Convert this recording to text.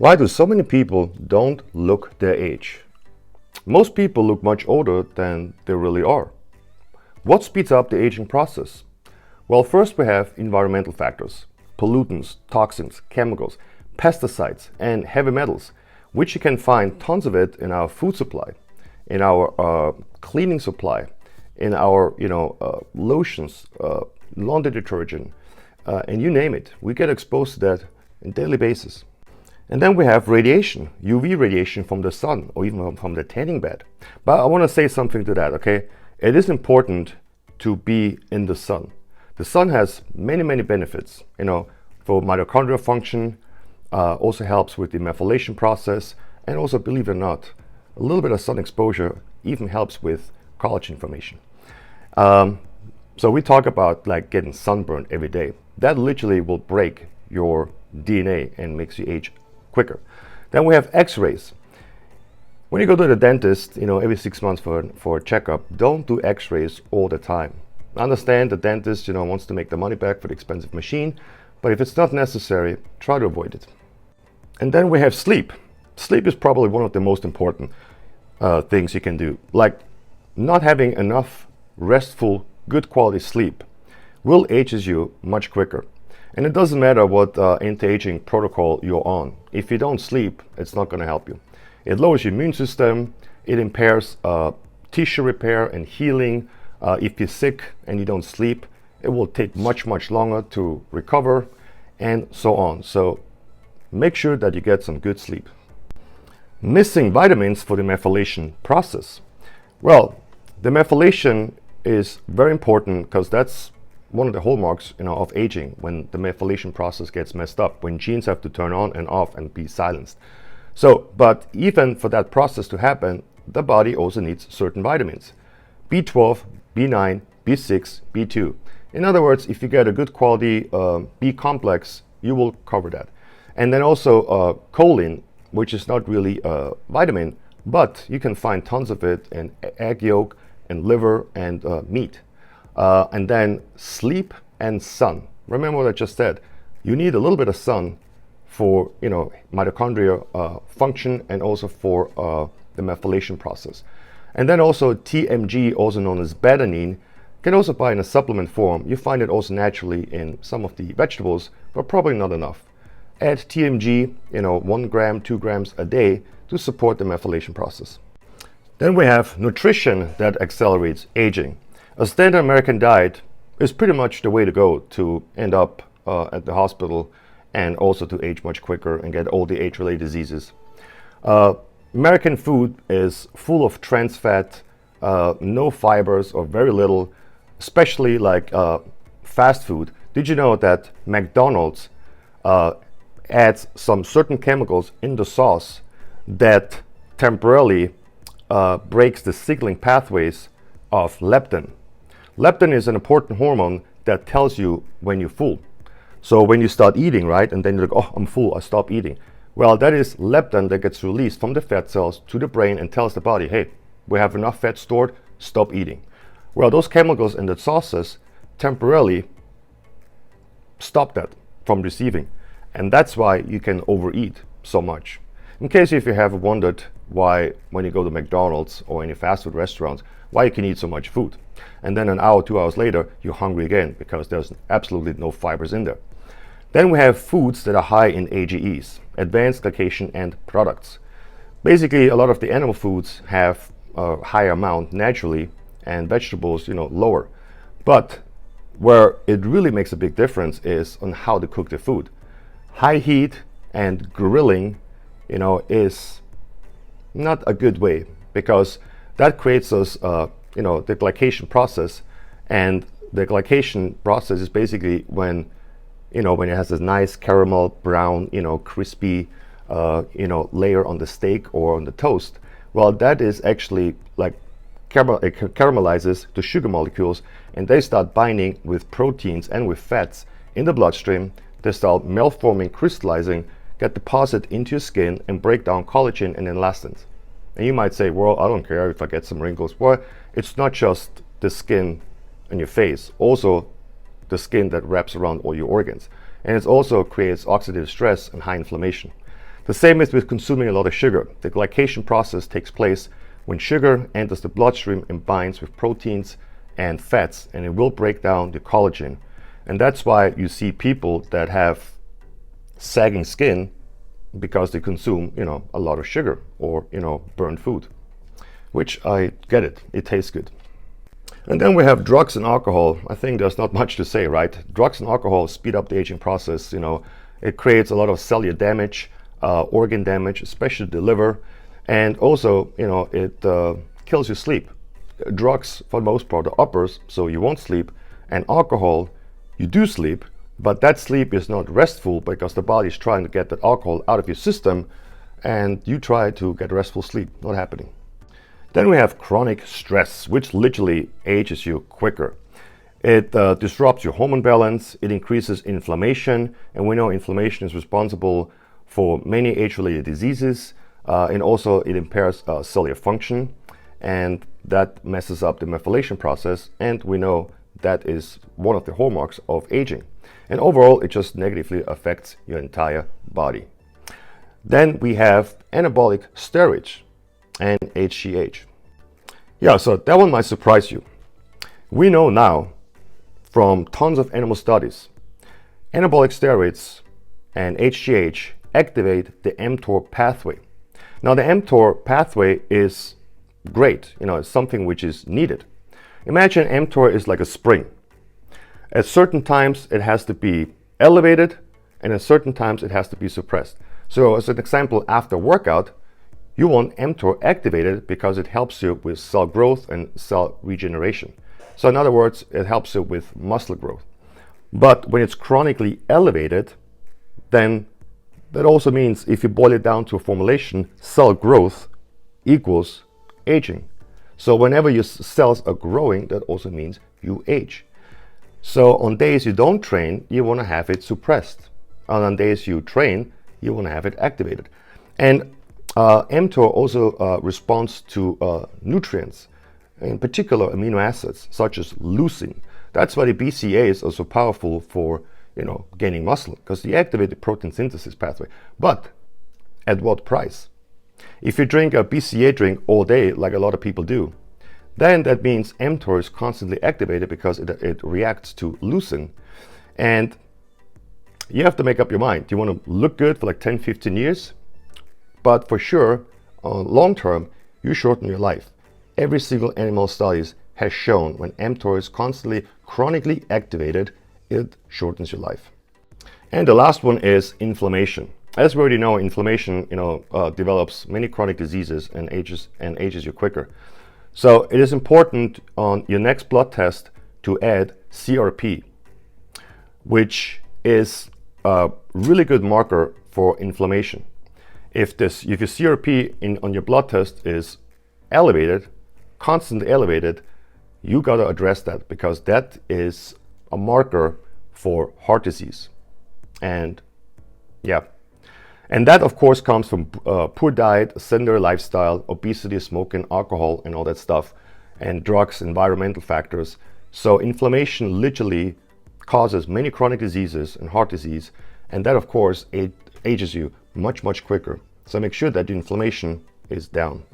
Why do so many people don't look their age? Most people look much older than they really are. What speeds up the aging process? Well, first we have environmental factors, pollutants, toxins, chemicals, pesticides, and heavy metals, which you can find tons of it in our food supply, in our cleaning supply, in our lotions, laundry detergent, and you name it. We get exposed to that on a daily basis. And then we have radiation, UV radiation from the sun or even from the tanning bed. But I want to say something to that, okay? It is important to be in the sun. The sun has many, many benefits, for mitochondrial function, also helps with the methylation process, and also, believe it or not, a little bit of sun exposure even helps with collagen formation. So we talk about like getting sunburned every day. That literally will break your DNA and makes you age quicker. Then we have x-rays. When you go to the dentist, every 6 months for a checkup, don't do x-rays all the time. I understand the dentist, wants to make the money back for the expensive machine, but if it's not necessary, try to avoid it. And then we have sleep. Sleep is probably one of the most important things you can do. Like not having enough restful, good quality sleep will ages you much quicker. And it doesn't matter what anti-aging protocol you're on. If you don't sleep, it's not going to help you. It lowers your immune system. It impairs tissue repair and healing. If you're sick and you don't sleep, it will take much, much longer to recover and so on. So make sure that you get some good sleep. Missing vitamins for the methylation process. Well, the methylation is very important because that's one of the hallmarks of aging, when the methylation process gets messed up, when genes have to turn on and off and be silenced. So, but even for that process to happen, the body also needs certain vitamins. B12, B9, B6, B2. In other words, if you get a good quality B complex, you will cover that. And then also choline, which is not really a vitamin, but you can find tons of it in egg yolk and liver and meat. And then sleep and sun. Remember what I just said. You need a little bit of sun for mitochondrial function and also for the methylation process. And then also TMG, also known as betaine, can also buy in a supplement form. You find it also naturally in some of the vegetables, but probably not enough. Add TMG, 1 gram, 2 grams a day to support the methylation process. Then we have nutrition that accelerates aging. A standard American diet is pretty much the way to go to end up at the hospital and also to age much quicker and get all the age-related diseases. American food is full of trans fat, no fibers or very little, especially like fast food. Did you know that McDonald's adds some certain chemicals in the sauce that temporarily breaks the signaling pathways of leptin? Leptin is an important hormone that tells you when you're full. So when you start eating, right, and then you're like, oh, I'm full, I stop eating. Well, that is leptin that gets released from the fat cells to the brain and tells the body, hey, we have enough fat stored, stop eating. Well, those chemicals in the sauces temporarily stop that from receiving. And that's why you can overeat so much. In case if you have wondered why when you go to McDonald's or any fast food restaurants, why you can eat so much food. And then an hour, 2 hours later, you're hungry again because there's absolutely no fibers in there. Then we have foods that are high in AGEs, advanced glycation end products. Basically, a lot of the animal foods have a higher amount naturally and vegetables, lower. But where it really makes a big difference is on how to cook the food. High heat and grilling, is not a good way because that creates us, the glycation process. And the glycation process is basically when it has this nice caramel brown, crispy, layer on the steak or on the toast. Well, that is actually like it caramelizes the sugar molecules, and they start binding with proteins and with fats in the bloodstream. They start malforming, crystallizing, get deposited into your skin and break down collagen and elastins. And you might say, well, I don't care if I get some wrinkles. Well, it's not just the skin on your face, also the skin that wraps around all your organs. And it also creates oxidative stress and high inflammation. The same is with consuming a lot of sugar. The glycation process takes place when sugar enters the bloodstream and binds with proteins and fats, and it will break down the collagen. And that's why you see people that have sagging skin because they consume, a lot of sugar or, burnt food, which I get it. It tastes good. And then we have drugs and alcohol. I think there's not much to say, right? Drugs and alcohol speed up the aging process. It creates a lot of cellular damage, organ damage, especially the liver. And also, it kills your sleep. Drugs, for the most part, are uppers, so you won't sleep. And alcohol, you do sleep, but that sleep is not restful because the body is trying to get that alcohol out of your system, and you try to get restful sleep. Not happening. Then we have chronic stress, which literally ages you quicker. It disrupts your hormone balance, it increases inflammation, and we know inflammation is responsible for many age-related diseases, and also it impairs cellular function, and that messes up the methylation process, and we know that is one of the hallmarks of aging. And overall, it just negatively affects your entire body. Then we have anabolic steroids and HGH. Yeah, so that one might surprise you. We know now from tons of animal studies, anabolic steroids and HGH activate the mtor pathway. Now the mtor pathway is great, it's something which is needed. Imagine mtor is like a spring. At certain times it has to be elevated, and at certain times it has to be suppressed. So as an example, after workout, you want mtor activated because it helps you with cell growth and cell regeneration. So in other words, it helps you with muscle growth. But when it's chronically elevated, then that also means, if you boil it down to a formulation, cell growth equals aging. So whenever your cells are growing, that also means you age. So on days you don't train, you want to have it suppressed. And on days you train, you want to have it activated. And mtor also responds to nutrients, in particular amino acids, such as leucine. That's why the BCAAs are so powerful for gaining muscle, because they activate the protein synthesis pathway. But at what price? If you drink a BCAA drink all day, like a lot of people do, then that means mtor is constantly activated because it reacts to leucine. And you have to make up your mind. Do you want to look good for like 10, 15 years? But for sure, long term, you shorten your life. Every single animal studies has shown when mtor is constantly chronically activated, it shortens your life. And the last one is inflammation. As we already know, inflammation develops many chronic diseases and ages you quicker. So it is important on your next blood test to add CRP, which is a really good marker for inflammation. If your CRP on your blood test is elevated, constantly elevated, you got to address that, because that is a marker for heart disease. And that of course comes from poor diet, sedentary lifestyle, obesity, smoking, alcohol, and all that stuff, and drugs, environmental factors. So inflammation literally causes many chronic diseases and heart disease, and that of course ages you much, much quicker. So make sure that the inflammation is down.